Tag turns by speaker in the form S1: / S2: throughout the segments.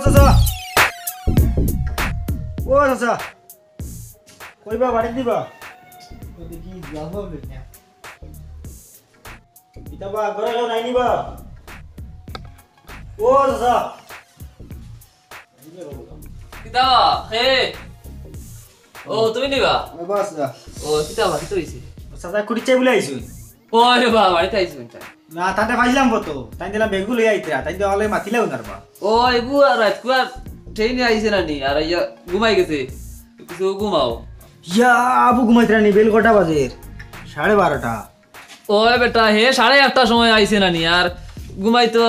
S1: চাচা ও চাচা কইবা বাড়ি দিবা দেখি যাব না ইতাবা ঘরে কেউ নাই নিবা ও চাচা
S2: কিতাবা হে ও তুমি নিবা
S1: বাস যা
S2: ও কিতাবা কি হইছে
S1: চাচা কুড়ি চাই বলে আইছো
S2: ওরে বাবা বাড়িতে আইছো এটা
S1: না তাতে পাইলাম কত তাই দিলাম বেগু লই আইতা তাই দেওয়ালে মাতিলেও নারবা
S2: ও এগু আর রাতকুয়া ট্রেনে আইছে না নি আর ইয়া ঘুমাই গেছে কিছু ঘুমাও
S1: ইয়া আবু ঘুমাইতরা নি বেল কটা বাজে 12:30
S2: ও বেটা হে 8:30 সময় আইছে না নি আর ঘুমাই তো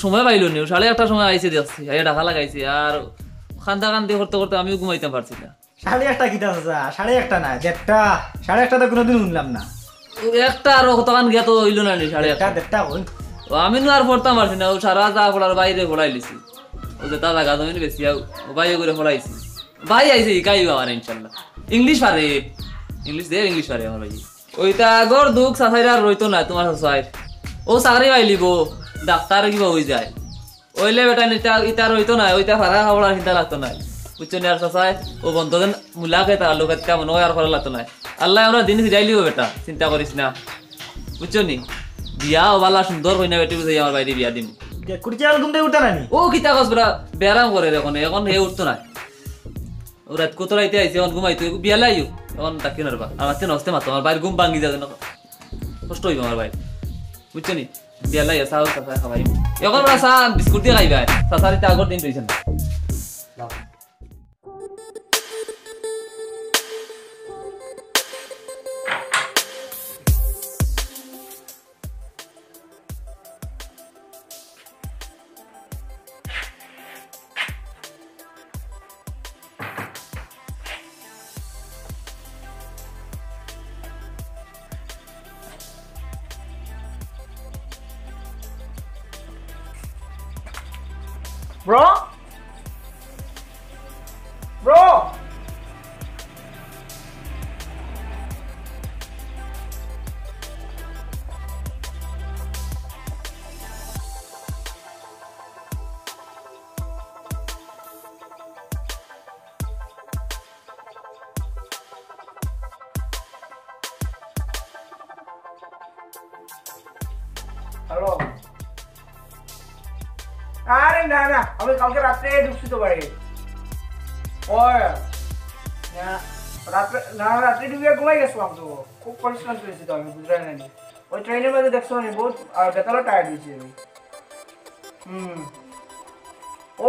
S2: সময় পাইলো নি 8:30 সময় আইছে দেখছি আইয়া ঢাকা লাগাইছে আর খান্দা কান্দি করতে করতে আমিও ঘুমাইতে পারছি না
S1: 1:30 কিটা চাচা 1:30 না 1:30 তো কোনোদিন শুনলাম না
S2: একটা আর কতক্ষণ গিয়া তো হইল না নি
S1: 1:30 কই
S2: ও আমি না আর পড়তাম পারছি না ও সারা যা পড়ার বাইরে পড়াই লিছি ও যে তাজা গাছ আমি বেশি ও বাইরে করে পড়াইছি ভাই আইছে কাই আমার ইনশাআল্লাহ ইংলিশ পারে ইংলিশ পারে আমার ভাই ওইটা আগর দুঃখ সাফাইরা রইতো না তোমার সাইড ও চাকরি পাইলিব ডাক্তার কিবা হয়ে যায় ওইলে বেটা নিতা ইতা রইতো না ওইটা ফারা খাওয়ার চিন্তা লাগতো না বুঝছো নি আর সাসাই ও বন্ধজন মুলাকে তার লোক কেমন হয় আর করা লাগতো না আল্লাহ আমরা দিন ফিরাইলিও বেটা চিন্তা করিস না বুঝছো নি বিয়া ও বালা সুন্দর হই না বেটি বুঝাই আমার বাইরে বিয়া দিম
S1: কুড়ি চাল ঘুম থেকে উঠা নানি
S2: ও কিতা কস বড়া ব্যারাম করে এখন হে উঠতো না ও রাত কত রাইতে আইছে এখন ঘুমাইতো বিয়া লাইও এখন ডাকি নারবা আমার তেন হস্তে মাতো আমার বাইরে ঘুম ভাঙ্গি যাবে না কষ্ট হইব আমার বাইরে বুঝছো নি বিয়া লাইয়া চাও চাচা খাবাই এখন বড়া চা বিস্কুট দিয়ে খাইবা চাচারিতে আগর দিন রইছেন
S1: Bro? Bro? Hello? আরে না না আমি কালকে রাতে ঢুকছি তো বাড়ি ওই না রাতে ঢুকে ঘুমাই গেছিলাম তো খুব পরিশ্রম করেছি তো আমি বুঝতে পারিনি ওই ট্রেনের মধ্যে দেখছো আমি বহুত বেতালো টায়ার্ড হয়েছি আমি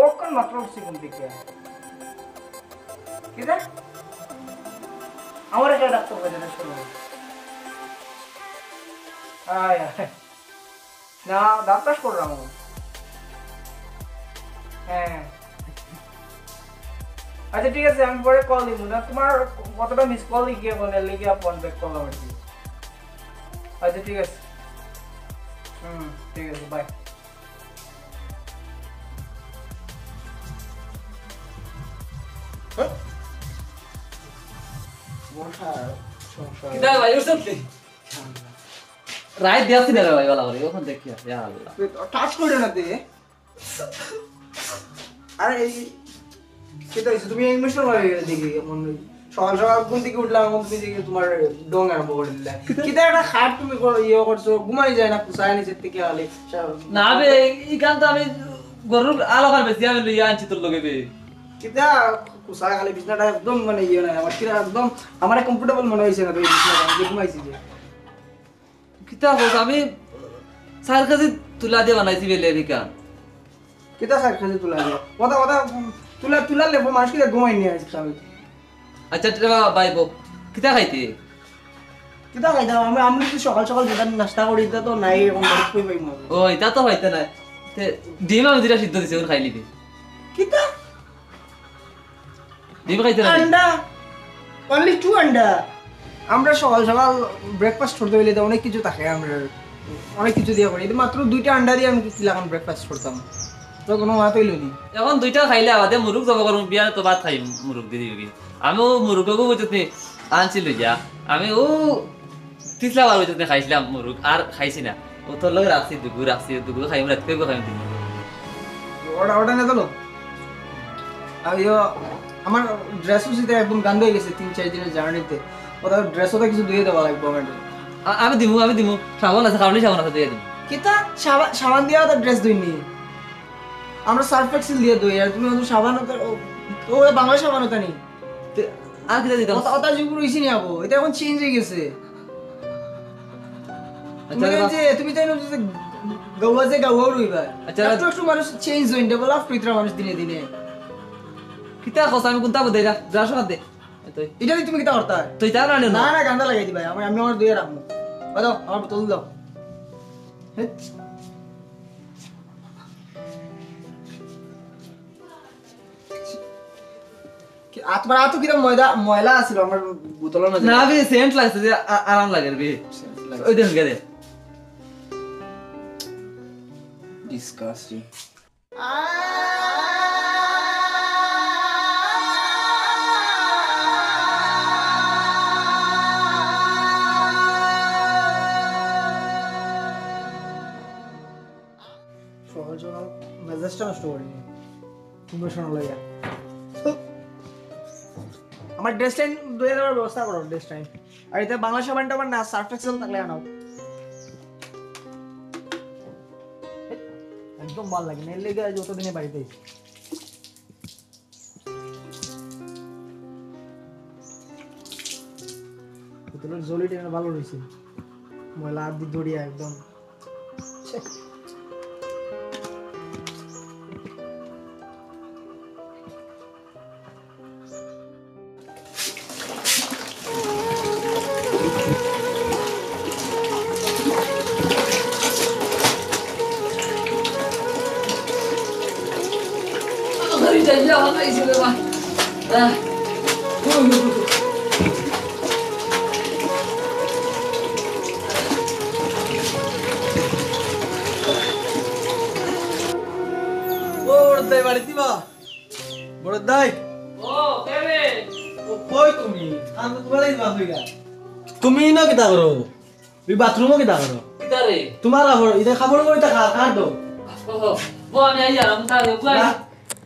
S1: ওখান মাত্র উঠছি ঘুম থেকে কি দেখ আমার একটা ডাক্তার বাজে না শোনো না ডাক্তার করলাম হ্যাঁ আচ্ছা ঠিক আছে আমি পরে কল দিব না তোমার কতটা মিস কল লিখিয়ে বলে লিখিয়ে ফোন ব্যাক করলাম আর কি আচ্ছা ঠিক আছে ঠিক আছে বাই
S2: কিতা ভাই উঠছলি রাইট দিয়াছি না রে ভাই বালা করে ওখান দেখিয়া ইয়া আল্লাহ
S1: টাচ করে না দে আরে এই কেটা হইছে তুমি ইমোশনাল হয়ে গেলে দেখি এমন সকাল সকাল ঘুম থেকে উঠলাম এবং তুমি দেখি তোমার ডং আরম্ভ করে দিলা কেটা একটা খাট তুমি করছো ঘুমাই যায় না কুসায় নিচে থেকে আলে
S2: না বে এই গান তো আমি গরুর আলোকার বেশি আমি লইয়া আনছি তোর লগে বে
S1: কেটা কুসায় খালি বিছনাটা একদম মানে না আমার কিরা একদম আমার কমফোর্টেবল মনে হইছে না তো এই বিছনাটা আমি ঘুমাইছি যে
S2: কিতা হোক আমি সার কাছে তুলা দিয়ে বানাইছি বেলে রিকা
S1: কেটা সার কাছে তুলা দিয়ে কথা তুলা লেবো মানুষ কিটা ঘুমাই নিয়ে আসছে আমি
S2: আচ্ছা বাইবো কিতা খাইতে
S1: কিতা খাইতাম আমি তো সকাল সকাল যেটা নাস্তা করি তা তো নাই এরকম বাড়ি কই পাইম
S2: ও এটা তো হইতে না তে ডিম আমি যেটা সিদ্ধ দিছি ওর খাইলি দে
S1: কিতা
S2: ডিম খাইতে না
S1: আন্ডা অনলি 2 আন্ডা আমরা সকাল সকাল ব্রেকফাস্ট করতে হইলে অনেক কিছু থাকে আমরা অনেক কিছু দিয়া করি মাত্র 2টা আন্ডা দিয়ে আমি কি লাগাম ব্রেকফাস্ট করতাম তো কোনো মাত হইল নি
S2: এখন দুইটা খাইলে আদে মুরুগ জব করুম বিয়া তো ভাত খাই মুরুগ দি দিবি আমি মুরুগকে বুঝতে আনছিল যা আমি ও তিসলা বার বুঝতে খাইছিলাম মুরুগ আর খাইছি না ও তোর লগে রাখছি দুগু খাইম রাত কইব খাইম দিন
S1: ওটা না চলো আইও আমার ড্রেসও সিতে একদম গান্ধ হয়ে গেছে 3-4 দিনের জার্নিতে ওটা ড্রেসও তো কিছু ধুয়ে দেওয়া লাগবে আমার
S2: আমি দিমু সাবান আছে কারণে সাবান আছে দিয়ে দিমু
S1: কিতা সাবান দিয়া তো ড্রেস ধুইনি আমরা সার্ফ এক্সেল দিয়ে ধুই আর তুমি ওদের সাবান ও বাংলা সাবান ওটা নি
S2: আর কি দিতাম
S1: ওটা যুগ রইছি নি আবো এটা এখন চেঞ্জ হয়ে গেছে তুমি তাই না গাওয়া রইবা একটু মানুষ চেঞ্জ হইন ডেভেলপ ফিতরা মানুষ দিনে দিনে
S2: কিতা কথা আমি কোনটা বদে যা শোনা দে তুই
S1: এটা তুমি কিতা করতা
S2: তুই তা না
S1: না না গান্দা লাগাই দিবা আমি আমার দুইয়ে রাখবো দাও আমার বোতল দাও তোমার আতো কিরম ময়লা আছিল আমার বোতলের মধ্যে
S2: না বে সেন্ট লাগছে যে আরাম লাগে রে ওই দেখ গে দে
S1: ডিসকাস্টিং সহজ মেজাজটা নষ্ট করিনি তুমি শোনা লাগে আমার ড্রেস টাইম ধুয়ে দেওয়ার ব্যবস্থা করো ড্রেস টাইম আর এটা বাংলা সাবানটা আমার না সার্ফ এক্সেল থাকলে আনাও একদম ভালো লাগে না এর লেগে যতদিনে বাড়িতে তোর জলিটা ভালো রয়েছে ময়লা আদি দড়িয়া একদম
S2: Ya apa isi le ba
S1: বড়দাই বাড়িতে বা বড়দাই
S2: ও কেবে
S1: ও কই তুমি আমি তোমার এই বাপ হইগা
S3: তুমি না কিতা করো এই বাথরুমও কিতা করো
S2: কিতারে
S3: তোমার আবার এটা খাবার করে তা কার দো
S2: ও আমি আই আর আমি তা বুঝাই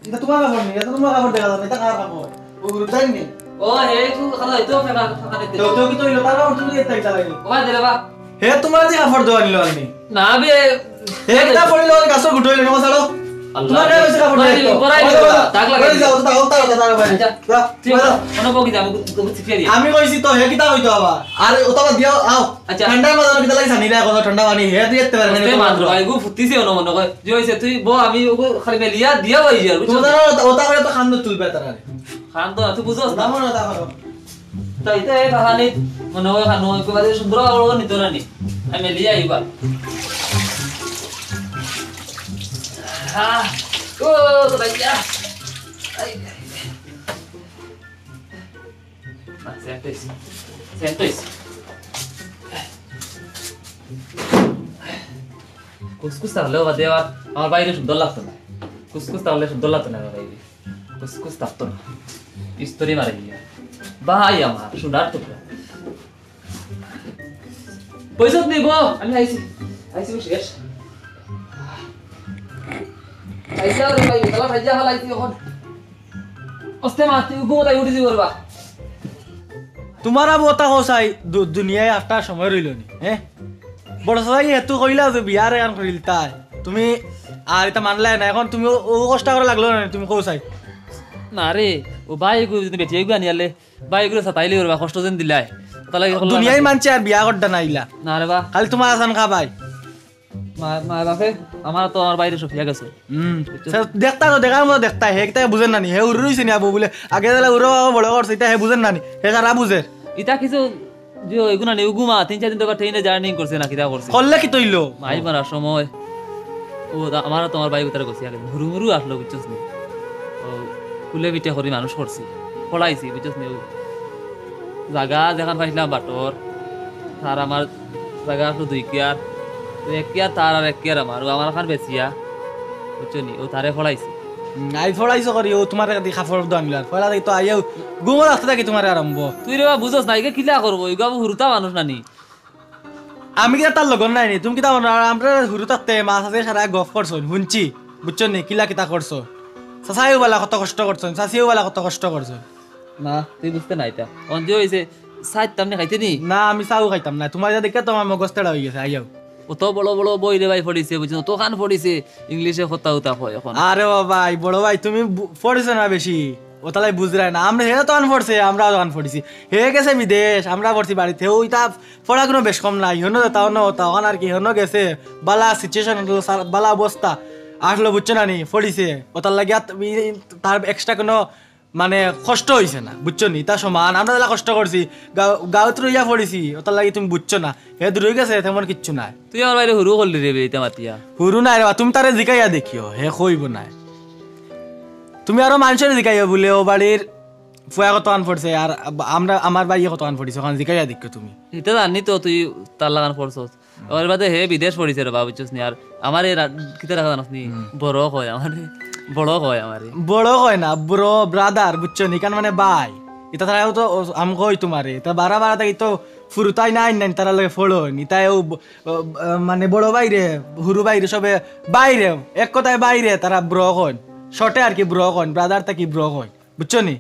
S3: এটা তোমার খাবার নেই এটা তোমার খাবার দেখা যাবে এটা কার খাবার ও রুদাই নেই
S2: ও হে তু খালা তো ফেকা ফাকা দে
S3: তো কি তো ইলো তার খাবার তুমি এটা কিতা লাগে
S2: ও দে বা
S3: হে তোমার যে খাবার দেওয়া নিলো আমি
S2: না বে
S3: হে কিতা পড়িলো গাছর গুটইলো না ছাড়ো তোমার কাছে হইছে খাবার দেওয়া
S2: পরাই দাগ লাগাই
S3: যাও তার বাইরে যা
S2: ঠিক আছে মনে বকি আমি শিখিয়ে দিই
S3: আমি কইছি তো হে কিতা হইতো আবার আরে ওটা দিও আও
S2: আচ্ছা
S3: ঠান্ডা মাঝে কিতা লাগি জানি না কত ঠান্ডা পানি হে দিতে পারে
S2: তে মাত্র ভাই গু ফুটিছে না মনে কয় যে হইছে তুই বো আমি ওগো খালি মেলিয়া দিয়া হই যার বুঝছ
S3: তোমরা ওটা করে তো খান্দ তুলবে তারা
S2: খান তো তুই বুঝছস না
S3: নামো না তা করো
S2: তাই তে কাহানি মনে হয় খানো কো বাদে সুন্দর আলো নিত না নি আমি মেলিয়া আইবা ও তো ভাইয়া আই Sentois. কুসকুস তাহলে বাদে আর আমার বাইরে সুন্দর লাগতো না কুসকুস তাহলে সুন্দর লাগতো না বাইরে কুসকুস থাকতো না ইস্তরি মারে গিয়া ভাই আমার সোনার টুকরা পয়সা নিব আমি আইছি বসে গেছ আইসা রে ভাই গলা ভাইজা হালাইছি এখন অস্তে মাতি ঘুমোতাই উঠেছি করবা
S3: তোমার আবু ওটা কসাই দুনিয়ায় আফটার সময় রইল নি হ্যাঁ বড় সবাই এত কইলা যে বিয়ার গান করিল তাই তুমি আর এটা মানলাই না এখন তুমি ও কষ্ট করে লাগলো না তুমি কসাই
S2: না রে ও ভাই গো যদি বেঁচে গো আনিয়ালে ভাই গো সাতাইলে করবা কষ্ট যেন দিলাই তাহলে
S3: দুনিয়ায় মানছে আর বিয়া করতে না ইলা
S2: না রে বা
S3: খালি তোমার আসান খা ভাই
S2: মা বাপে আমার তো আমার বাইরে সফিয়া গেছে
S3: দেখতা তো দেখার মতো দেখতা হে কিতা বুঝেন নানি হে উড়ে রইছে নি আবু বলে আগে তাহলে উড়ো বড় করছে এটা হে বুঝেন নানি হে কারা বুঝে
S2: ইটা কিছু যে এগুনা নেই উগুমা 3-4 দিন তো ট্রেনে জার্নি করছে না কিটা করছে
S3: করলে কি তৈলো
S2: মাই মারার সময় ও আমার তো আমার ভাই ভিতরে গেছে আগে হুরুমুরু আসলো বুঝছস নি ও কুলে বিটে করি মানুষ করছি পড়াইছি বুঝছস নি জায়গা যেখান পাইছিলাম বাটর আর আমার জায়গা আসলো 2 কেয়ার 1 কেয়ার তার আর 1 কেয়ার আমার খান বেচিয়া বুঝছো নি ও তারে পড়াইছি
S3: আই ফড়াইছো করি ও তোমার দি খাফর দামিলার ফলা দেই তো আইও গুমর আসতে থাকি তোমার আরম্ভ
S2: তুই রে বুঝছস না একে কিলা করব ইগা হুরুতা মানুষ নানি
S3: আমি কি তার লগন নাই নি তুমি কি তা আমরা হুরুতাতে মাছ আছে সারা গফ করছো হুনছি বুঝছো নি কিলা কিতা করছো চাচাইও বেলা কত কষ্ট করছেন, চাচিও বেলা কত কষ্ট করছেন।
S2: না তুই বুঝতে নাই তা অন্ধ হয়েছে সাইড তামনে খাইতে নি
S3: না আমি চাও খাইতাম না, তোমার যা দেখে তোমার মগজ তেড়া হয়ে গেছে। আইয়াও
S2: অত বড় বড় বই রে ভাই পড়িছে বুঝছো তো কান পড়িছে ইংলিশে কথা উতা হয় এখন
S3: আরে ভাই বড় ভাই তুমি পড়েছো না বেশি, ও তাহলে বুঝরাই না। আমরা হে তো আন পড়ছে, আমরাও আন পড়িছি, হে গেছে বিদেশ, আমরা পড়ছি বাড়িতে। ওইটা পড়া কোনো বেশ কম নাই, হনো তাও না তখন আর কি হনো গেছে বালা সিচুয়েশন, বালা অবস্থা আসলো বুঝছো না নি পড়িছে। ও তার লাগিয়া তার এক্সট্রা কোনো মানে কষ্ট হয়েছে না বুঝছো নি, তা সমান আমরা তাহলে কষ্ট করছি, গাঁত রইয়া পড়িছি, ও তার লাগি তুমি বুঝছো না। হে দূর হয়ে গেছে তেমন কিচ্ছু নাই।
S2: তুই আমার বাইরে হুরু করলি রে বেইতে মাতিয়া
S3: হুরু নাই রে, তুমি তারে জিকাইয়া দেখিও, হে কইব নাই। তুমি আরো মানুষের জিকাইয়া বলে ও বাড়ির ফুয়া কত আন পড়ছে আর আমরা আমার বাইয়ে কত আন পড়িছে, ওখানে জিকাইয়া দেখিও তুমি।
S2: এটা জানি তো তুই তার লাগান পড়ছস ওর বাদে হে বিদেশ পড়িছে রে বাবা বুঝছস নি। আর আমার কিতা রাখা জানাস নি বড় হয় আমার বড় হয় আমার
S3: বড় হয় না ব্রো ব্রাদার বুঝছো নি, কারণ মানে ভাই এটা তারাও তো আমি কই তোমারে তা বারা বারা তাই তো ফুরুতাই নাই নাই তারা লাগে ফলো নি তাই মানে বড় বাইরে হুরু বাইরে সবে বাইরে এক কথায় বাইরে তারা ব্রো হন শর্টে আর কি ব্রো হন ব্রাদার তা কি ব্রো হন বুঝছো নি।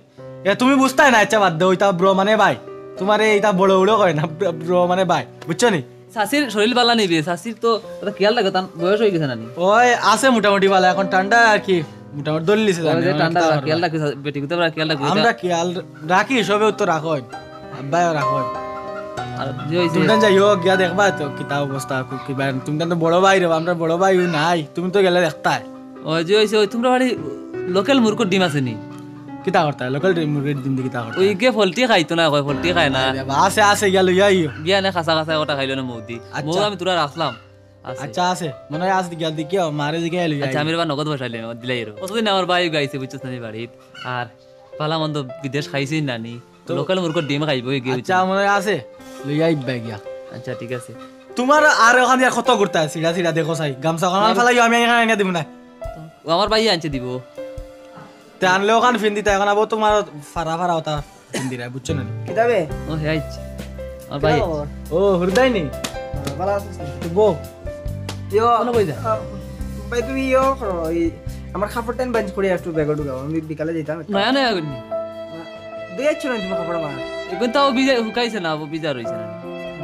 S3: এ তুমি বুঝতাই না আচ্ছা বাদ দে ওইটা ব্রো মানে ভাই, তোমার এইটা বড় উড়ো হয় না ব্রো মানে ভাই বুঝছো নি।
S2: শাশির শরীর বালা নিবি, শাশির তো খেয়াল লাগে তার বয়স হয়ে গেছে না নি
S3: ওই আছে মোটামুটি ভালো, এখন ঠান্ডা আর কি মোটামুটি দলিছে
S2: ঠান্ডা খেয়াল রাখি বেটি করতে খেয়াল রাখি
S3: আমরা খেয়াল রাখি সবে তো রাখো আব্বাই রাখো।
S2: আর যে হইছে
S3: তুমি যাই হোক গিয়া দেখবা তো কিতা অবস্থা কিবা, তুমি তো বড় ভাই রে, আমরা বড় ভাই নাই, তুমি তো গেলে দেখতাই।
S2: ওই যে হইছে ওই তোমরা বাড়ি লোকাল মুরকুর ডিম আছে নি
S3: কিতা করতা লোকাল মুরগির ডিম কিতা করতা
S2: ওই গে ফলটি খাইতো না কয় ফলটি খায় না
S3: আছে আছে গেল ইয়াইও
S2: গিয়া না খাসা খাসা ওটা খাইলো না মৌদি মৌ আমি তোরা রাখলাম
S3: আচ্ছা আছে মনে হয় আজ গিয়া দেখিও মারে দিকে এলো
S2: আচ্ছা আমি এবার নগদ বসাইলাম দিলাই এরো কতদিন আমার ভাই গাইছে বুঝছস না বাড়িত আর পালা মন্দ বিদেশ খাইছি নানি লোকাল মুরকুর ডিম খাইবো গিয়ে
S3: আচ্ছা মনে হয় আছে লইয়া আইবা গিয়া।
S2: আচ্ছা ঠিক আছে
S3: তোমার আর ওখান দিয়া কত করতে সিধা সিধা দেখো চাই গামছা খান ফেলাই আমি এখানে এনে দিব না
S2: ও আমার ভাই আনছে দিব
S3: তে আনলে ওখানে ফিন দিতে এখন আবো তোমার ফারা ফারা ওটা ফিন দিরা বুঝছো না
S1: কিতাবে
S2: ও হে আইছে আমার ভাই
S3: ও হৃদয় নি
S1: ভালো আছিস
S3: তো বো
S1: ইয়ো
S2: কোন কই যা
S1: ভাই তুমি ইয়ো করো এই আমার খাবার টাইম বাঞ্চ করে একটু ব্যাগে ঢুকাও, আমি বিকালে যেতাম
S2: নয়া নয়া গনি
S1: দিয়েছ না তুমি খাবার আমার
S2: এখন তাও বিজা হুকাইছে না বিজা রইছে না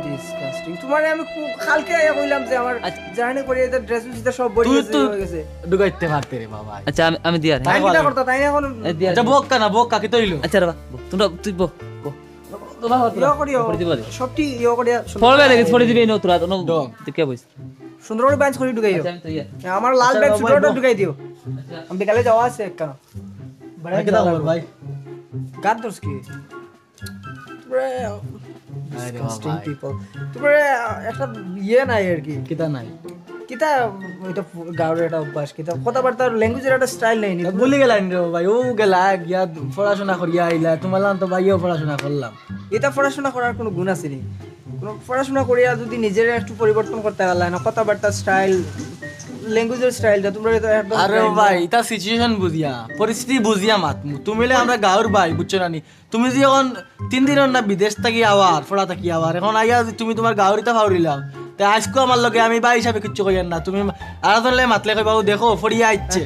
S1: ডিসকাস্টিং তোমার আমি কালকে আয়া কইলাম যে আমার জার্নি করে এটা ড্রেস এটা সব বড়ি হয়ে গেছে
S3: ঢুকাইতে পারতে রে বাবা।
S2: আচ্ছা আমি দিয়া
S1: তাই কিটা করতে তাই না এখন
S3: আচ্ছা বক্কা না বক্কা কি তইলো
S2: আচ্ছা রে তোমরা তুই বো তোমরা
S1: ইয়ো করিও সবটি ইয়ো করিয়া
S2: পড়বে দেখি ছড়ি দিবি নো তোরা নো দেখে বইস
S1: সুন্দর করে বাঞ্চ করে ঢুকাইও।
S2: আচ্ছা আমি তো ইয়া
S1: আমার লাল ব্যাগ ছোটটা ঢুকাই দিও, আমি বিকালে যাওয়া আছে কেন
S3: ভাই কি দাও ভাই
S1: গাদ দোস কি ডিসকাস্টিং পিপল তোমরা একটা ইয়ে নাই আর কি
S3: কিতা নাই
S1: কিতা এটা গাওরের একটা অভ্যাস কিতা কথাবার্তার ল্যাঙ্গুয়েজের একটা স্টাইল নাই নি
S3: ভুলে গেলাম রে ভাই ও গেলা গিয়া পড়াশোনা করিয়া আইলা তোমার তো ভাইও পড়াশোনা করলাম।
S1: এটা পড়াশোনা করার কোনো গুণ আছে নি? কোনো পড়াশোনা করিয়া যদি নিজের একটু পরিবর্তন করতে পারলা না কথাবার্তার স্টাইল ল্যাঙ্গুয়েজের স্টাইলটা তোমরা তো একদম
S3: আরে ভাই এটা সিচুয়েশন বুঝিয়া পরিস্থিতি বুঝিয়া মাতমু তুমি আমরা গাঁর ভাই বুঝছো না নি। তুমি যে এখন 3 দিনের না বিদেশ থাকি আবার পড়া থাকি আবার এখন আইয়া তুমি তোমার গাঁরিটা ফাউরিলাম তাই আজকে আমার লগে আমি ভাই হিসাবে কিচ্ছু কইয়ার না, তুমি আরাধনলে মাতলে কই বাবু দেখো ফড়িয়া আইছে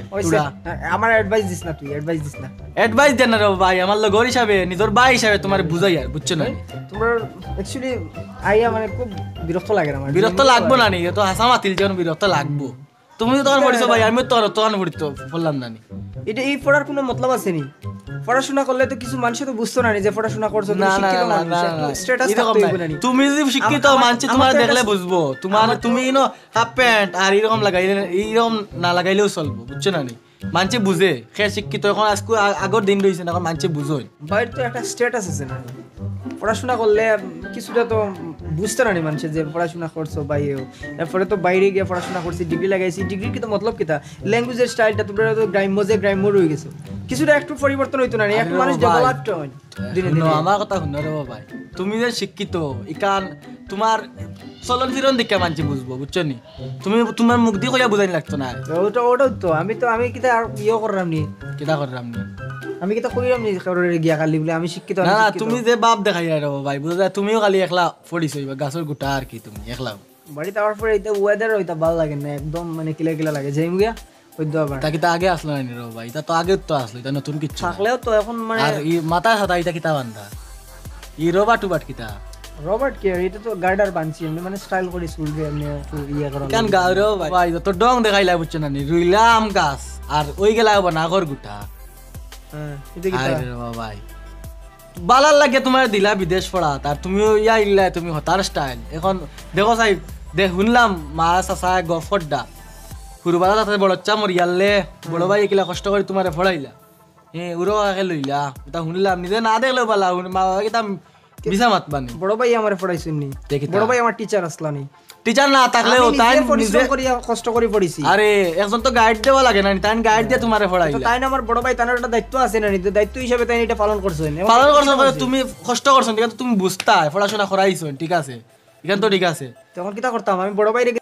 S1: আমার অ্যাডভাইস দিস না, তুই অ্যাডভাইস দিস না,
S3: অ্যাডভাইস দেন না রে ভাই আমার লগে ঘর হিসাবে নিজের ভাই হিসাবে তোমার বুঝাই আর বুঝছো না
S1: তোমরা অ্যাকচুয়ালি আইয়া মানে খুব বিরক্ত লাগে আমার।
S3: বিরক্ত লাগবো না নি তো হাসা মাতিল যেন বিরক্ত লাগবো। তুমি তো তখন পড়িছো ভাই আমি তো তখন পড়িতো বললাম না নি।
S1: এটা এই পড়ার কোনো মতলব আছে নি? পড়াশোনা করলে তো কিছু মানুষ তো বুঝতো না যে পড়াশোনা করছো তুমি শিক্ষিত মানুষ স্ট্যাটাস থাকতে হবে না।
S3: তুমি যদি শিক্ষিত মানুষ তোমার দেখলে বুঝবো তোমার তুমি নো হাফ প্যান্ট আর এরকম লাগাইলে এরকম না লাগাইলেও চলবো বুঝছো না নি। মানুষে বুঝে সে শিক্ষিত এখন আজকে আগর দিন রয়েছে না এখন মানুষে বুঝোই
S1: বাইরে তো একটা স্ট্যাটাস আছে না, পড়াশোনা করলে কিছুটা তো বুঝতে না নি মানুষের যে পড়াশোনা করছো বাইরেও এরপরে তো বাইরে গিয়ে পড়াশোনা করছি ডিগ্রি লাগাইছি ডিগ্রির কিন্তু মতলব কিতা ল্যাঙ্গুয়েজের স্টাইলটা তোমরা তো গ্রাম্য রয়ে গেছো কিছুটা একটু পরিবর্তন হইতো না একটু মানুষ ডেভেলপড হয় দিনে দিনে।
S3: আমার কথা শুনো রে ভাই তুমি যে শিক্ষিত ইকান তোমার চলন ফিরন দেখে মানছি বুঝবো বুঝছো নি। তুমি তোমার মুখ দিয়ে কইয়া বুঝাই লাগতো না
S1: ওটাও তো আমি কিতা আর ইয়ে করলাম নি
S3: কিতা করলাম নি
S1: আমি কিতা কইলাম নি কারোর গিয়া কালি বলে আমি শিক্ষিত
S3: না তুমি যে বাপ দেখাই রে ভাই বুঝা যায় তুমিও খালি একলা পড়িছো গাছের গোটা আর কি তুমি একলা
S1: বাড়িতে আওয়ার পরে এটা ওয়েদার ওইটা ভালো লাগে না একদম মানে কিলা কিলা লাগে যাই গিয়া বুঝতে আবার
S3: তা কিতা আগে আসলো না রে ভাই, এটা তো আগে তো আসলো, এটা নতুন কিচ্ছু না।
S1: থাকলেও তো এখন মানে
S3: আর ই মাথা সাথা এটা কিতা বান্ধা, ই রবা টুবাট কিতা
S1: রবার্ট কে এটা তো গার্ডার বানছি এমনি মানে স্টাইল করে চুলবে এমনি একটু ইয়ে করা
S3: কেন গাও রে ভাই, তো ডং দেখাইলা বুঝছ না নি, রুইলাম গাছ আর ওই গেলা নাগর গুটা।
S1: হ্যাঁ এটা কি
S3: আরে রে ভাই বালার লাগে তোমার দিলা বিদেশ পড়া, তার তুমিও ইয়া ইল্লা তুমি হতার স্টাইল। এখন দেখো সাহেব দেখ শুনলাম মা চাচা গফরডা ফুরবালা তাতে বড় চা মরিয়ালে বড় ভাই একিলা কষ্ট করে তোমার পড়াইলা, হ্যাঁ উড়ো আগে লইলা, এটা শুনলাম নিজে না দেখলেও বালা মা বাবা কিতা বিছা মাত বানি।
S1: বড় ভাই আমার পড়াইছেন নি,
S3: দেখি
S1: বড় ভাই আমার টিচার আসলানি,
S3: টিচার না থাকলেও তাই নিজে
S1: পরিশ্রম করি কষ্ট করে পড়িছি।
S3: আরে একজন তো গাইড দেওয়া লাগে না, তাই গাইড দিয়ে তোমারে
S1: তো
S3: পড়াইলা,
S1: তাই না আমার বড় ভাই তার একটা দায়িত্ব আছে না, তো দায়িত্ব হিসেবে তাই এটা পালন করছেন।
S3: পালন করছো তুমি কষ্ট করছো, ঠিক আছে তুমি বুঝতা পড়াশোনা করাইছো, ঠিক আছে এখান তো ঠিক আছে।
S1: তখন কিটা করতাম আমি বড় ভাই রে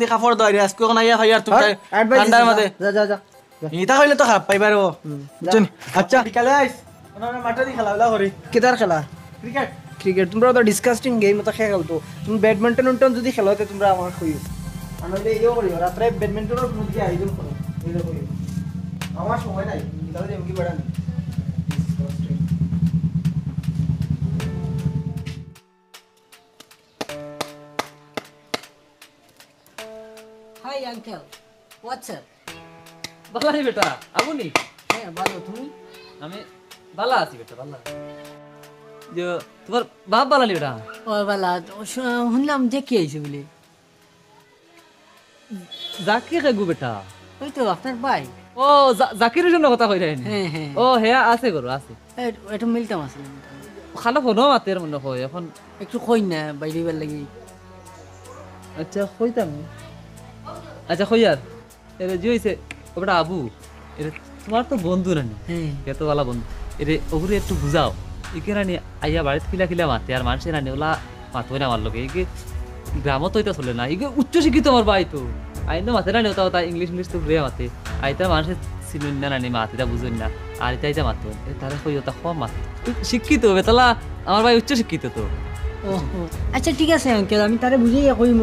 S3: দি কাপড় দই আজকে কোন আইয়া ভাই আর তুমি ঠান্ডার মধ্যে
S1: যা যা যা
S3: এটা হইলে তো খারাপ পাইবার ও বুঝছেন। আচ্ছা বিকালে আইস ওনারা মাঠে দি খেলাধুলা করি।
S1: কিতার খেলা?
S3: ক্রিকেট
S1: ক্রিকেট তোমরা তো ডিসকাস্টিং গেম মতো খেলতো, তুমি ব্যাডমিন্টন উন্টন যদি খেলোতে তোমরা আমার কইও, আমরা ইয়ে করিও রাত্রে ব্যাডমিন্টনের মধ্যে আয়োজন করো, এটা করিও আমার সময় নাই তাহলে এমকি বেড়া নেই।
S4: Hi uncle, WhatsApp?
S2: ভালো আছি বেটা, আপনি?
S4: হ্যাঁ ভালো, তুমি?
S2: আমি ভালো আছি বেটা, ভালো আছি। যে তোমার বাপ ভালো নি বেটা?
S4: ও বালা, শুনলাম যে কি আইছে বলে।
S2: জাকির গু বেটা?
S4: ওই তো আপনার ভাই।
S2: ও জাকিরের জন্য কথা কই রাইনি?
S4: হ্যাঁ হ্যাঁ,
S2: ও হ্যাঁ আছে গরু আছে,
S4: এটা মিলতাম আসলে,
S2: খালো ফোনও মাতের মনে হয় এখন।
S4: একটু কই না বাইরে বার লাগি।
S2: আচ্ছা কইতাম, আচ্ছা কই আর এরে যে হইছে ও বেটা আবু, এরে তোমার তো বন্ধু নানি,
S4: হ্যাঁ
S2: এত ভালো বন্ধু, এরে ওগুলো একটু বুঝাও ইকে রানি আইয়া বাড়িতে খিলা খিলা মাতে, আর মানুষের রানি ওলা মাতই না আমার লোকে, ইকে গ্রামও তো এটা চলে না, ইকে উচ্চ শিক্ষিত আমার ভাই তো আইন মাতে রানি ওটা ওটা ইংলিশ ইংলিশ তো ঘুরে মাতে, আইতা মানুষের চিনুন না নানি মাতে এটা বুঝুন না, আর এটা আইতা মাতো তারা কই ওটা কম মাতে, শিক্ষিত হবে তালা আমার ভাই উচ্চ শিক্ষিত তো।
S4: ও আচ্ছা ঠিক আছে আঙ্কেল, আমি তারে বুঝেই কইম,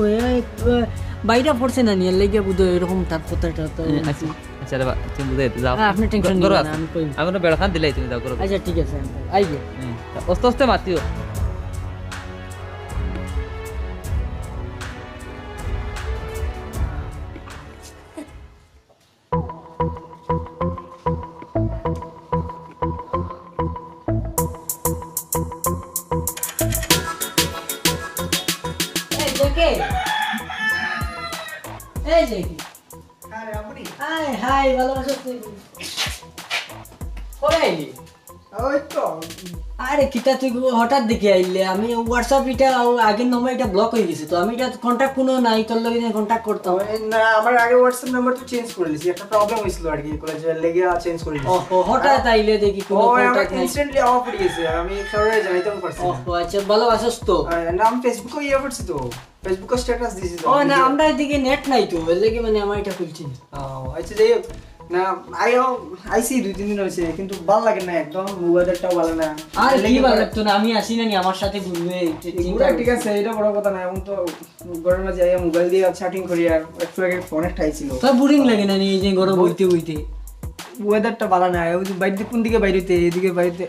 S4: বাইরে পড়ছে না নিয়ে লেগে বুঝো এরকম তার কথাটা তো।
S2: আচ্ছা আচ্ছা রে বা তুমি বুঝাই যাও,
S4: আপনি টেনশন
S2: করো
S4: নিবেন না, আমি কইম।
S2: আমি বেড়া খান দিলাই তুমি যাও করো।
S4: আচ্ছা ঠিক আছে আঙ্কেল, আইবে।
S2: আস্তে আস্তে মাতিও।
S4: এই দেখে, এই দেখি,
S1: আরে আপনি
S4: হাই হাই, ভালো আছো তুই? কবে আইলি?
S1: ওই তো
S4: আরে কিটা তুই হঠাৎ দেখে আইলে, আমি হোয়াটসঅ্যাপ এটা আগের নম্বর এটা ব্লক হয়ে গেছে, তো আমি এটা কন্ট্যাক্ট কোনো নাই, তোর লগে কন্ট্যাক্ট করতাম।
S1: না আমার আগে হোয়াটসঅ্যাপ নাম্বার তো চেঞ্জ করে দিয়েছি, একটা প্রবলেম হয়েছিল আর কি কলেজে লেগে চেঞ্জ করে দিয়েছি।
S4: ওহো, হঠাৎ আইলে দেখি কোনো
S1: ও আমার
S4: কন্ট্যাক্ট নাই।
S1: ইনস্ট্যান্টলি অফ হয়ে গেছে, আমি কারোর জানাইতেও পারছি না।
S4: ওহো আচ্ছা, ভালো আছিস তো?
S1: নাম ফেসবুকে ইয়ে করছি তো, ফেসবুকে স্ট্যাটাস দিয়েছি তো।
S4: ও না, আমরা এদিকে নেট নাই তো, এর লাগি মানে আমার এটা খুলছি না।
S1: আচ্ছা যাই হোক, না আইসি 2-3 দিন হয়েছে কিন্তু ভালো লাগে না একদম, ওয়েদারটাও ভালো না।
S4: আর কি ভালো লাগতো না, আমি আসি না নি আমার সাথে ঘুরবে।
S1: পুরা ঠিক আছে, এটা বড় কথা না, এখন তো ঘরের মাঝে আইয়া মোবাইল দিয়ে চ্যাটিং করি, আর একটু আগে ফোনে ঠাইছিল।
S4: তোর বোরিং লাগে না নি এই যে গরম বইতে বইতে?
S1: ওয়েদারটা ভালো না, ওই যে বাইরে কোন দিকে বাইরেতে, এদিকে বাইরেতে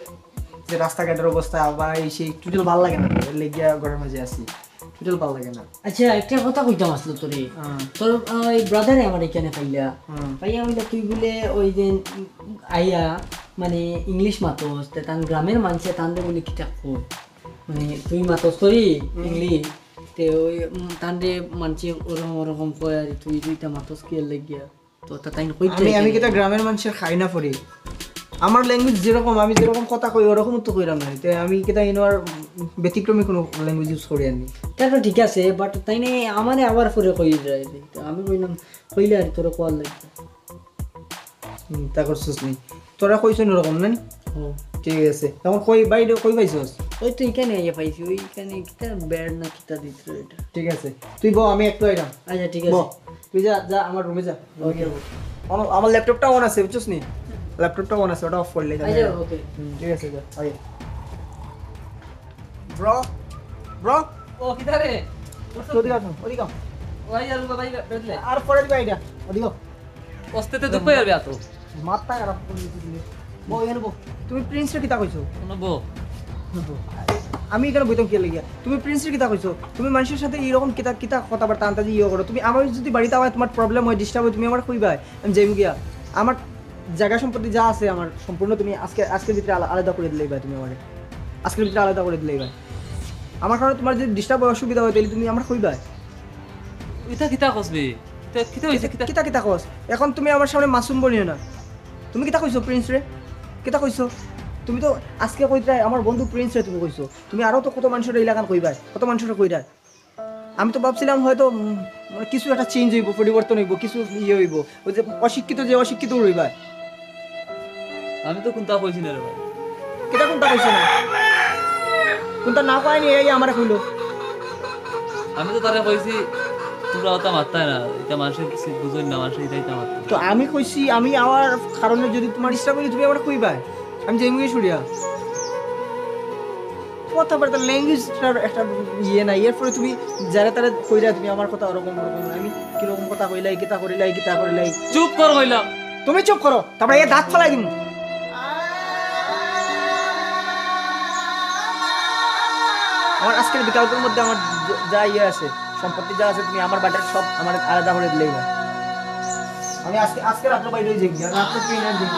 S1: যে রাস্তাঘাটের অবস্থা আবার সেই টোটাল ভালো লাগে না, এর লেগে ঘরের মাঝে আসি, টোটাল ভালো লাগে না।
S4: আচ্ছা একটা কথা কইতাম আসলো তোরে, তোর ওই ব্রাদারে আমার এখানে পাইলা, পাইয়া বলে তুই বলে ওই যে আইয়া মানে ইংলিশ মাতস, তান গ্রামের মানুষে তানরে বলে কিতা কই, মানে তুই মাতস তোর ইংলিশ, তে ওই তানরে মানুষে ওরকম ওরকম কয়, আর তুই দুইটা মাতস কি লাগিয়া, তো তাই কইতে
S1: আমি কিতা গ্রামের মানুষের খাই না পড়ি, আমার ল্যাঙ্গুয়েজ যেরকম আমি যেরকম কথা কই ওরকম তো কইরাম না, তো আমি কিতা ইনোর ব্যতিক্রমী কোনো ল্যাঙ্গুয়েজ ইউজ করি আনি।
S4: তারপর ঠিক আছে, বাট তাই না আমারে আবার পরে কই যায়, তো আমি কইলাম কইলে আর তোর কোয়াল লাগবে।
S1: তা করছিস নি তোরা কইছস এরকম না?
S4: ও
S1: ঠিক আছে, তখন কই বাইরে কই পাইছস?
S4: ওই তো এখানে আইয়া পাইছি, ওইখানে কিতা বেড় না কিতা দিত এটা।
S1: ঠিক আছে তুই বল, আমি একটু আইরাম।
S4: আচ্ছা ঠিক
S1: বল,
S4: আছে,
S1: তুই যা যা আমার রুমে যা।
S4: ওকে
S1: আমার ল্যাপটপটা অন আছে বুঝছস নি, ল্যাপটপটা অন আছে, ওটা অফ করলে
S4: আচ্ছা ওকে।
S1: ঠিক আছে যা আগে। ব্রো ব্রো
S2: ও কিদারে
S1: ওদিকে আসুন, ওদিকে
S2: ভাই আর ভাই বেদলে
S1: আর পরে দিবা এটা ওদিও
S2: অস্তেতে দুঃখ পাই আর বিয়া তো
S1: মাথা খারাপ করে দিলে বউ এখানে বউ তুমি প্রিন্সরে কিতা কইছো
S2: নবো
S1: আমি এখানে বইতাম কি লাগিয়া তুমি প্রিন্সের কিতা কইছো তুমি মানুষের সাথে এইরকম কিতা কিতা কথাবার্তা আন্তাজি ইয়ে করো তুমি আমার যদি বাড়িতে আমার তোমার প্রবলেম হয় ডিস্টার্ব হয় তুমি আমার কইবা আমি যাইম গিয়া আমার জায়গা সম্পত্তি যা আছে আমার সম্পূর্ণ তুমি আজকের ভিতরে আলাদা করে দিলেই ভাই তুমি আমারে আজকের ভিতরে আলাদা করে দিলেই ভাই আমার কারণে তোমার যদি ডিস্টার্ব হয় অসুবিধা হয় তাহলে তুমি আমার কইবা
S2: ইতা কিতা কসবি কিতা হইছে কিতা
S1: কিতা কিতা কস এখন তুমি আমার সামনে মাসুম বনিও না তুমি কিতা কইছো প্রিন্স রে কিতা কইছো তুমি তো আজকে কইতাই আমার বন্ধু প্রিন্স রে তুমি কইছো তুমি আরো তো কত মানুষের এলাকান কইবা কত মানুষের কইরা আমি তো ভাবছিলাম হয়তো মানে কিছু একটা চেঞ্জ হইব পরিবর্তন হইব কিছু ইয়ে হইব ওই যে অশিক্ষিত রইবা
S2: আমি তো কোনটা কইছি না রে ভাই
S1: কিতা কোনটা কইছো না কোনটা না কয়নি এই আমারে কইলো
S2: আমি তো তারে কইছি তোমরা ওটা মারতাই না এটা মানুষের বুঝুন না মানুষের এটাই তো মারতাম
S1: তো আমি কইছি আমি আমার কারণে যদি তোমার ইচ্ছা করি তুমি আমার কইবা আমি যে মুগে শুনিয়া কথাবার্তা ল্যাঙ্গুয়েজটার একটা ইয়ে নাই এরপরে তুমি যারা তারা কইরা তুমি আমার কথা ওরকম আমি কিরকম কথা কইলাই কিতা করিলাই
S2: চুপ কর কইলাম
S1: তুমি চুপ করো তারপরে এই দাঁত ফলাই দিম আমার আজকের বিকল্পের মধ্যে আমার যা ইয়ে আছে সম্পত্তি যা আছে তুমি আমার বাটার সব আমার আলাদা করে দিলেই না আমি আজকে রাত্রে বাইরে যাই রাত্রে ট্রেনের দিন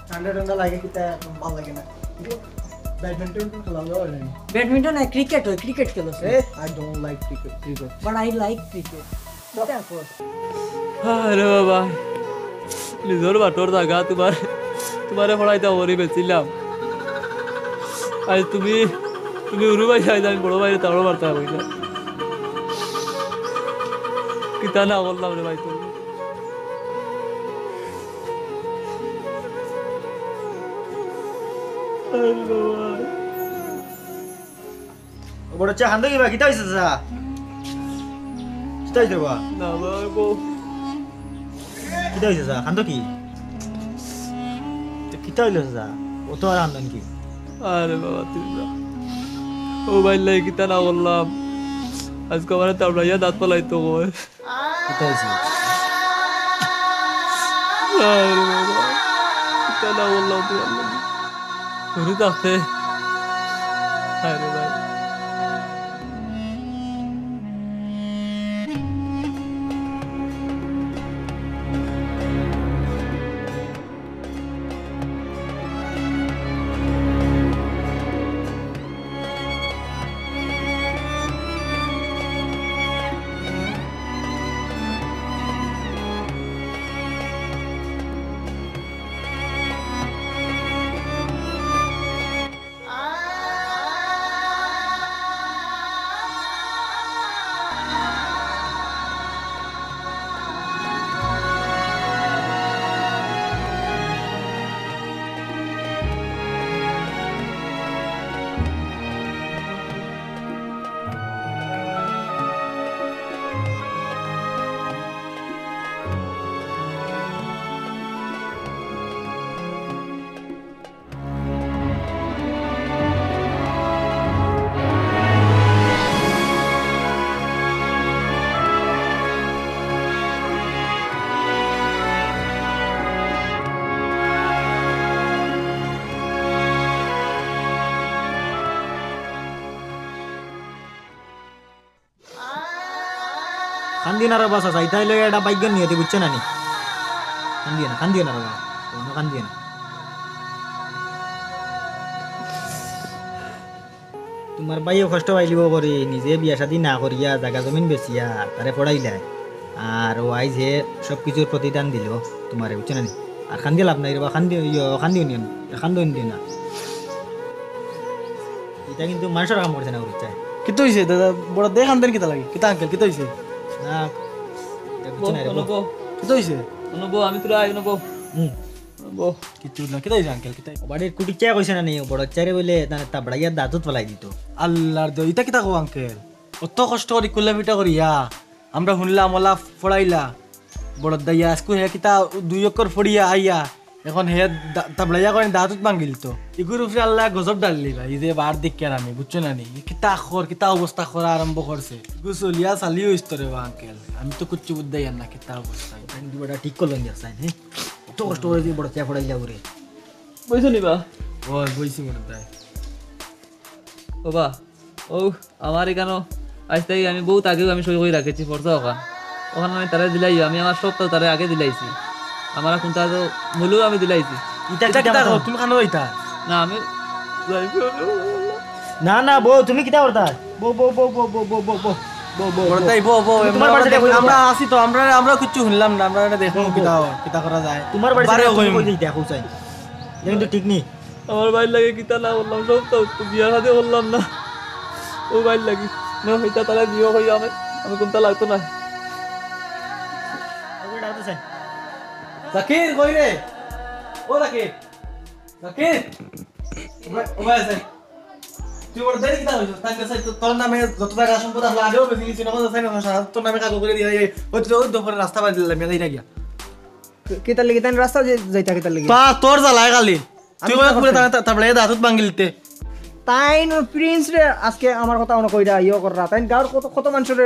S1: ঠান্ডা লাগে কিতা ভালো লাগে না ব্যাডমিন্টন খেলা হয়
S4: ব্যাডমিন্টন না ক্রিকেট হয় ক্রিকেট খেলো
S1: I don't like cricket
S4: but I like cricket
S2: আরে বাবা নিজর বাটর জায়গা তোমারে পড়াইতে ওরি বেছিলাম আজ তুমি উরু ভাই যাই আমি বড় ভাইরে তাড়ো মারতে হবে না কিতা না বললাম রে ভাই তুমি
S3: বড় চা খান কিবা কিতা হইছে চা কিতা হইছে বা
S2: না বাবু
S3: কিতা হইছে চা খান কি কিতা হইলো চা ও তো আর আনন্দ কি
S2: আরে বাবা তুমি ও ভাই লাই কিতা না বললাম আজকে আমার তাবড়াইয়া দাঁত পালাইতো গো
S3: কিতা হইছে
S2: আরে বাবা কিতা না বললাম তুই আল্লাহ ঘুরে থাকতে আরে ভাই
S3: কান্দিনা রে বাসা চাইতাই লগে এটা বাইক নিয়ে বুঝছে না নি কান্দিও না রে বাবা কোনো কান্দিও না তোমার বাইও কষ্ট পাইলিব করে নিজে বিয়া শাদি না করিয়া জায়গা জমিন বেচিয়া তারে পড়াইলাই আর ও আইজ হে সব কিছুর প্রতিদান দিল তোমারে বুঝছে না নি আর কান্দি লাভ নাই রে বা কান্দিও নিও না এটা কিন্তু মানুষের কাম করছে না বুঝছে
S1: কিতো হইছে দাদা বড় দেখ আনতেন কিতা লাগে কিতা আঙ্কেল কিতো হইছে
S3: না এটা বুঝছে না রে
S2: নবো
S1: কিতো হইছে
S2: নবো আমি তোরা আই নবো নবো
S1: কিতো না কিতো হইছে আঙ্কেল কিতা
S3: বাড়ির কুটি চা কইছে না নি বড় চারে বলে তাবড়াইয়া দাঁতত ফেলাই দিত
S1: আল্লাহর দো ইতা কিতা কো আঙ্কেল অত কষ্ট করি কিলোমিটার করিয়া আমরা শুনলাম ওলা ফড়াইলা বড় দাইয়া স্কুল হে কিতা 2 একর ফড়িয়া আইয়া
S3: এখন হে তাবলাইয়া করেন দাঁতত ভাঙিল তো ইগুর উপরে আল্লাহ গজব ডাললি ভাই এই যে বার দিকের আমি বুঝছো না নি কিতা আখর কিতা অবস্থা করা আরম্ভ করছে ইগু চলিয়া চালিও ইস্তরে বা আঙ্কেল আমি তো কুচ্ছু বুদ্ধাই না কিতা অবস্থা
S5: দুটা ঠিক করলেন দেখছেন হ্যাঁ এত কষ্ট করে দিয়ে বড় চা পড়াইলা ঘুরে
S2: বইছো নিবা
S3: ওই বইছি মনে তাই
S2: বাবা ও আমার এখানে আজ তাই আমি বহুত আগেও আমি সই করে রাখেছি পড়ছো ওখানে আমি তারা দিলাই আমি আমার সব তো তারা আগে দিলাইছি আমার এখন তার মূল্য আমি দিলাইছি
S3: ইটা কিতা করো তুমি কানো হইতা
S2: না আমি
S5: না না বউ তুমি কিটা করতা বউ বউ বউ বউ বউ বউ বউ বউ বউ
S3: বড় তাই বো বো
S5: তোমার বাড়িতে দেখো,
S3: আমরা আসি তো আমরা কিচ্ছু শুনলাম না আমরা এটা দেখো কিতা করা যায়
S5: তোমার বাড়ি
S3: বারে
S5: থেকে
S3: কইম।
S5: কই যাই দেখো চাই কিন্তু ঠিক নেই
S2: আমার বাইর লাগে কিতা না বললাম সব তো বিয়ার হাতে বললাম না ও বাইর লাগি না হইতা তারা বিয়ে হই আমি কোনটা লাগতো না
S3: জাকির কই রে ও জাকির জাকির ও ভাই আছে তুই বড় দেরি কিতা হইছ তাই কাছে তোর নামে যত টাকা সম্পদ আসলে আগেও বেশি কিছু না কথা না সারা তোর নামে কাগজ করে দিয়ে ওই তো ওই দোকানে রাস্তা বাদ দিলাম আমি যাই না গিয়া
S5: কেতার লাগি তাই রাস্তা যাইতা কেতার লাগি
S3: পা তোর জ্বালায় গালি তুই ওই পুরো তারপরে দাঁতত ভাঙিলতে
S5: তাই প্রিন্স রে আজকে আমার কথা মনে কইরা ইয়ে কররা তাই গাঁর কত কত মানুষের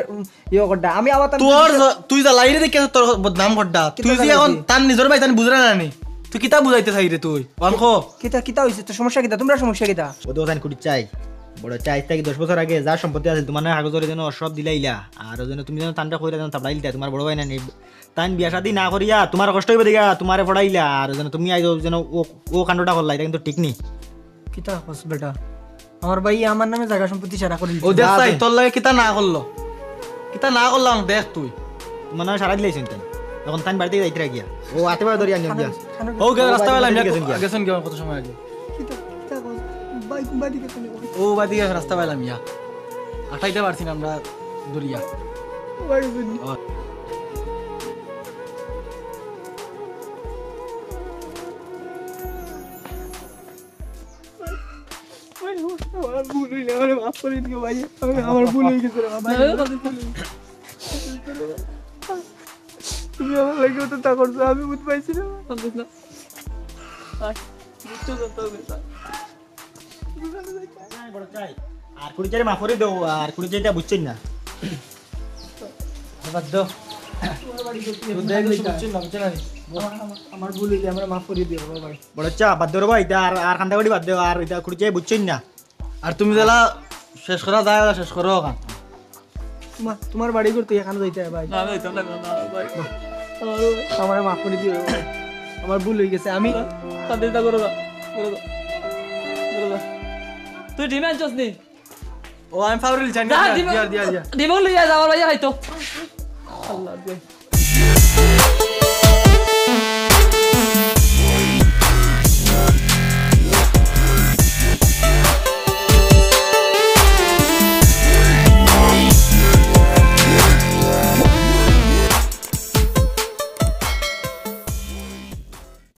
S5: ইয়ে করডা আমি আবার
S3: তোর তুই জ্বালাই রে দেখে তোর বদনাম করডা তুই যে এখন তার নিজের ভাই তার বুঝরা না নি তুই কিতা বুঝাইতে চাই রে তুই অঙ্ক
S5: কিতা কিতা হইছে তো সমস্যা কিতা তোমরা সমস্যা কিতা
S6: ও দোকান কুড়ি চাই বড় চাই থেকে 10 বছর আগে যা সম্পত্তি আছে তোমার না কাগজের যেন সব দিলাইলা আর যেন তুমি যেন তান্ডা কইরা যেন তাবলাইলা তোমার বড় ভাই না নেই তাই বিয়া শাদি না করিয়া তোমার কষ্ট হইবে দিগা তোমারে পড়াইলা আর যেন তুমি আইজ যেন ও কাণ্ডটা করলা এটা কিন্তু ঠিক নেই
S5: কিতা কস বেটা আমার ভাই আমার নামে জায়গা সম্পত্তি সারা করে
S3: ও দেখ তাই তোর লাগে কিতা না করলো কিতা না করলাম দেখ তুই
S6: তোমার নামে সারা দিলাইছেন তাই এখন তাই বাড়িতে যাইতে গিয়া ও আতে বার ধরিয়া আনিয়া গিয়া
S3: ও গে রাস্তা বেলা আমি
S6: গেছেন গিয়া।
S3: গেছেন কি কত সময় আগে
S5: কিতা কিতা কস ভাই ভাই দিকে তুমি
S3: ও বাদিকে রাস্তা বেলা মিয়া আঠাইতে পারছি না আমরা দরিয়া
S5: ভাই আমার ভুল হইলে আমার মাফ করে দিও ভাই আমার ভুল হয়ে গেছে রে ভাই তুমি আমার লাগে তো তা করছো আমি বুঝতে পারছি না
S6: বড় চাই আর কুড়ি চাই মাফ করে দাও আর কুড়ি চাইটা বুঝছেন না
S3: বাদ দাও দেখ বুঝছিস না বুঝছ না
S5: আমার ভুল হইলে আমরা মাফ করে দিও ভাই
S6: বড় চা বাদ দেও ভাই এটা আর কান্দা করি বাদ দেও আর এটা কুড়ি চাই বুঝছেন না
S3: আর তুমি জেলা শেষ করা যায় শেষ করো ওখান
S5: তোমার বাড়ি করতে এখানে যাইতে হয় ভাই
S2: না আমি হইতাম না না ভাই
S5: আমার মাফ করে দিও আমার ভুল হয়ে গেছে আমি
S2: কান্দিটা করো না তুই ডিম আনছস নি
S3: ও আমি ফাউরিল জানি
S2: যা
S3: দিয়া দিয়া দিয়া
S2: ডিম লইয়া যা আমার ভাইয়া খাইতো আল্লাহ